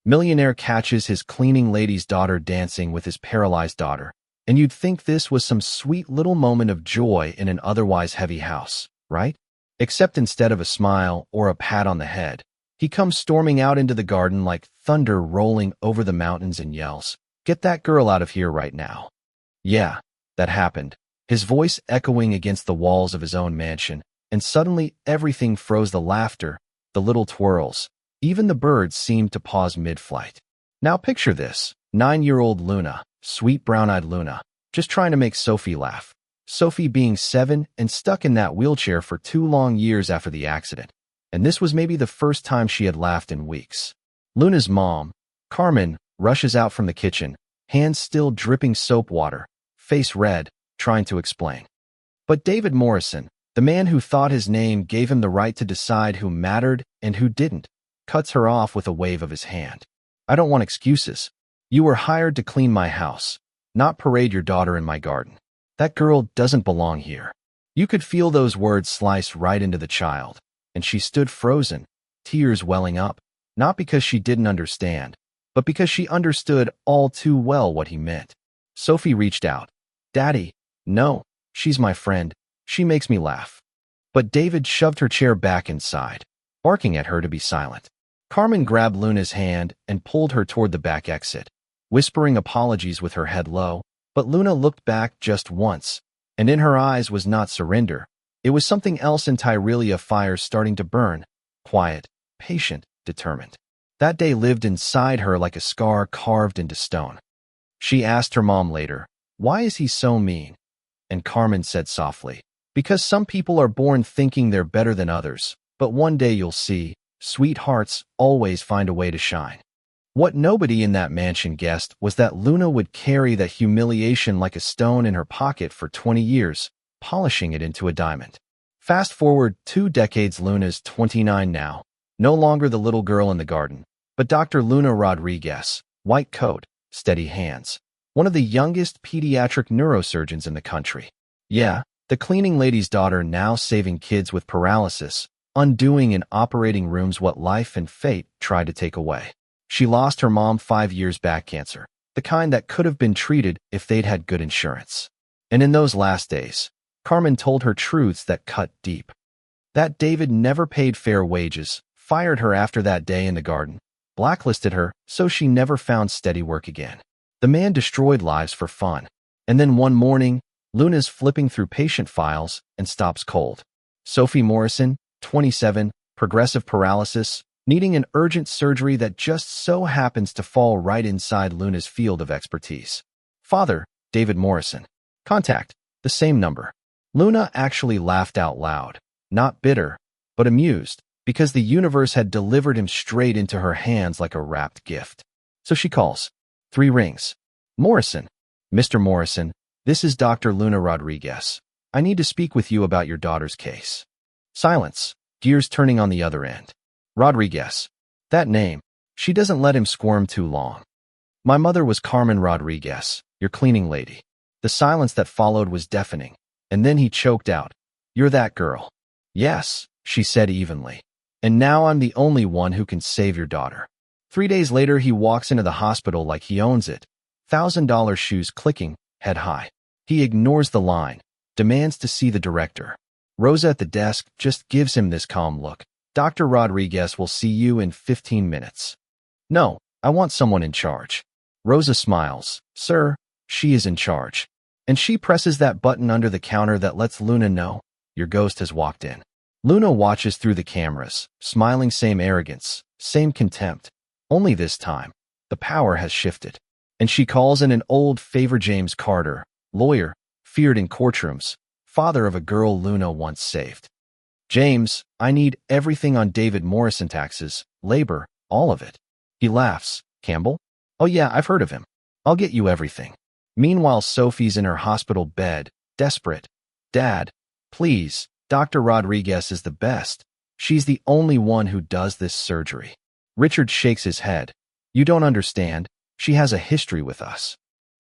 Millionaire catches his cleaning lady's daughter dancing with his paralyzed daughter, and you'd think this was some sweet little moment of joy in an otherwise heavy house, right? Except instead of a smile or a pat on the head, he comes storming out into the garden like thunder rolling over the mountains and yells, "Get that girl out of here right now." Yeah, that happened, his voice echoing against the walls of his own mansion, and suddenly everything froze. The laughter, the little twirls, even the birds seemed to pause mid-flight. Now picture this, 9-year-old Luna, sweet brown-eyed Luna, just trying to make Sophie laugh. Sophie being 7 and stuck in that wheelchair for 2 long years after the accident. And this was maybe the first time she had laughed in weeks. Luna's mom, Carmen, rushes out from the kitchen, hands still dripping soap water, face red, trying to explain. But David Morrison, the man who thought his name gave him the right to decide who mattered and who didn't, cuts her off with a wave of his hand. "I don't want excuses. You were hired to clean my house, not parade your daughter in my garden. That girl doesn't belong here." You could feel those words slice right into the child, and she stood frozen, tears welling up, not because she didn't understand, but because she understood all too well what he meant. Sophie reached out. "Daddy, no, she's my friend. She makes me laugh." But David shoved her chair back inside, barking at her to be silent. Carmen grabbed Luna's hand and pulled her toward the back exit, whispering apologies with her head low, but Luna looked back just once, and in her eyes was not surrender. It was something else entirely, a fire starting to burn, quiet, patient, determined. That day lived inside her like a scar carved into stone. She asked her mom later, "Why is he so mean?" And Carmen said softly, "Because some people are born thinking they're better than others, but one day you'll see, sweethearts always find a way to shine." What nobody in that mansion guessed was that Luna would carry that humiliation like a stone in her pocket for 20 years, polishing it into a diamond. Fast forward 2 decades, Luna's 29 now, no longer the little girl in the garden, but Dr. Luna Rodriguez, white coat, steady hands, one of the youngest pediatric neurosurgeons in the country. Yeah, the cleaning lady's daughter, now saving kids with paralysis, undoing in operating rooms what life and fate tried to take away. She lost her mom 5 years back, cancer, the kind that could have been treated if they'd had good insurance. And in those last days, Carmen told her truths that cut deep. That David never paid fair wages, fired her after that day in the garden, blacklisted her so she never found steady work again. The man destroyed lives for fun. And then one morning, Luna's flipping through patient files and stops cold. Sophie Morrison, 27, progressive paralysis, needing an urgent surgery that just so happens to fall right inside Luna's field of expertise. Father, David Morrison. Contact, the same number. Luna actually laughed out loud, not bitter, but amused, because the universe had delivered him straight into her hands like a wrapped gift. So she calls. 3 rings. "Morrison. Mr. Morrison, this is Dr. Luna Rodriguez. I need to speak with you about your daughter's case." Silence, gears turning on the other end. "Rodriguez. That name. She doesn't let him squirm too long. My mother was Carmen Rodriguez, your cleaning lady." The silence that followed was deafening, and then he choked out, "You're that girl." "Yes," she said evenly. "And now I'm the only one who can save your daughter." 3 days later, he walks into the hospital like he owns it, $1,000 shoes clicking, head high. He ignores the line, demands to see the director. Rosa at the desk just gives him this calm look. "Dr. Rodriguez will see you in 15 minutes. "No, I want someone in charge." Rosa smiles. "Sir, she is in charge." And she presses that button under the counter that lets Luna know, "Your ghost has walked in." Luna watches through the cameras, smiling, same arrogance, same contempt. Only this time, the power has shifted. And she calls in an old favor, James Carter, lawyer, feared in courtrooms, father of a girl Luna once saved. "James, I need everything on David Morrison, taxes, labor, all of it." He laughs. "Campbell? Oh yeah, I've heard of him. I'll get you everything." Meanwhile, Sophie's in her hospital bed, desperate. "Dad, please, Dr. Rodriguez is the best. She's the only one who does this surgery." Richard shakes his head. "You don't understand. She has a history with us."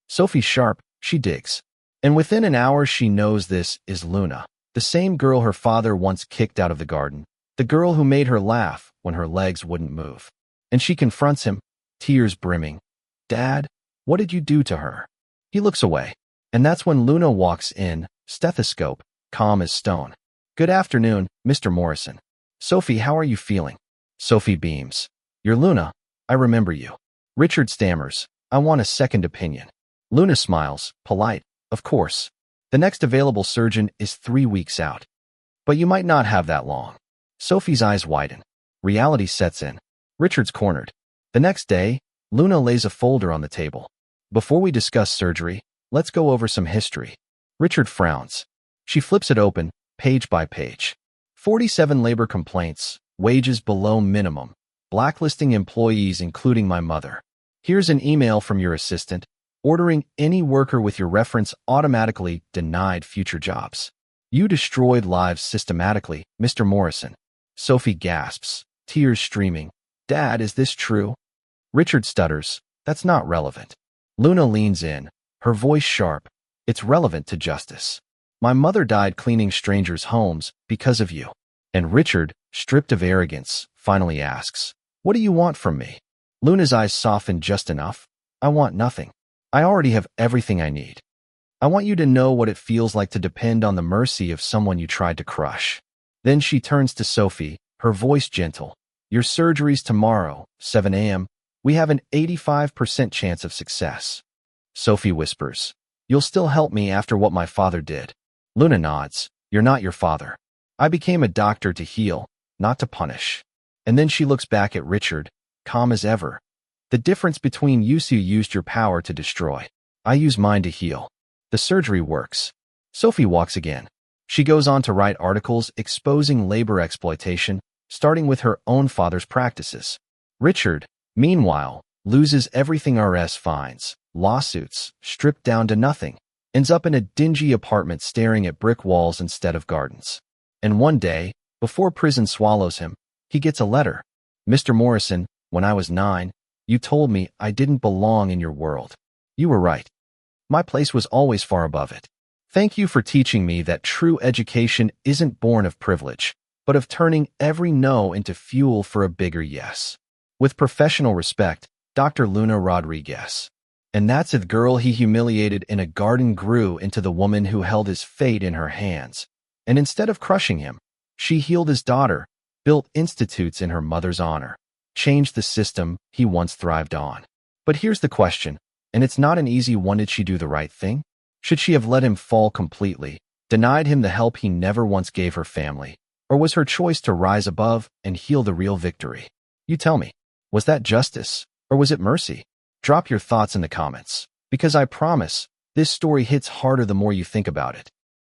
Sophie's sharp. She digs. And within an hour, she knows this is Luna. The same girl her father once kicked out of the garden. The girl who made her laugh when her legs wouldn't move. And she confronts him. tears brimming. Dad, what did you do to her? He looks away. And that's when Luna walks in, stethoscope, calm as stone. Good afternoon, Mr. Morrison. Sophie, how are you feeling? Sophie beams. You're Luna. I remember you. Richard stammers. I want a second opinion. Luna smiles, polite. Of course. The next available surgeon is 3 weeks out. But you might not have that long. Sophie's eyes widen. Reality sets in. Richard's cornered. The next day, Luna lays a folder on the table. Before we discuss surgery, let's go over some history. Richard frowns. She flips it open, page by page. 47 labor complaints, wages below minimum, blacklisting employees including my mother. Here's an email from your assistant, ordering any worker with your reference automatically denied future jobs. You destroyed lives systematically, Mr. Morrison. Sophie gasps, tears streaming. Dad, is this true? Richard stutters. That's not relevant. Luna leans in, her voice sharp. It's relevant to justice. My mother died cleaning strangers' homes because of you. And Richard, stripped of arrogance, finally asks, what do you want from me? Luna's eyes soften just enough. I want nothing. I already have everything I need. I want you to know what it feels like to depend on the mercy of someone you tried to crush. Then she turns to Sophie, her voice gentle. Your surgery's tomorrow, 7 a.m. We have an 85% chance of success. Sophie whispers, you'll still help me after what my father did. Luna nods. You're not your father. I became a doctor to heal, not to punish. And then she looks back at Richard, calm as ever. The difference between you used your power to destroy. I use mine to heal. The surgery works. Sophie walks again. She goes on to write articles exposing labor exploitation, starting with her own father's practices. Richard, meanwhile, loses everything: RS fines, lawsuits, stripped down to nothing, ends up in a dingy apartment staring at brick walls instead of gardens. And one day, before prison swallows him, he gets a letter. Mr. Morrison, when I was 9, you told me I didn't belong in your world. You were right. My place was always far above it. Thank you for teaching me that true education isn't born of privilege, but of turning every no into fuel for a bigger yes. With professional respect, Dr. Luna Rodriguez. And that's the girl he humiliated in a garden grew into the woman who held his fate in her hands. And instead of crushing him, she healed his daughter, built institutes in her mother's honor, changed the system he once thrived on. But here's the question, and it's not an easy one: did she do the right thing? Should she have let him fall completely, denied him the help he never once gave her family? Or was her choice to rise above and heal the real victory? You tell me, was that justice, or was it mercy? Drop your thoughts in the comments, because I promise, this story hits harder the more you think about it.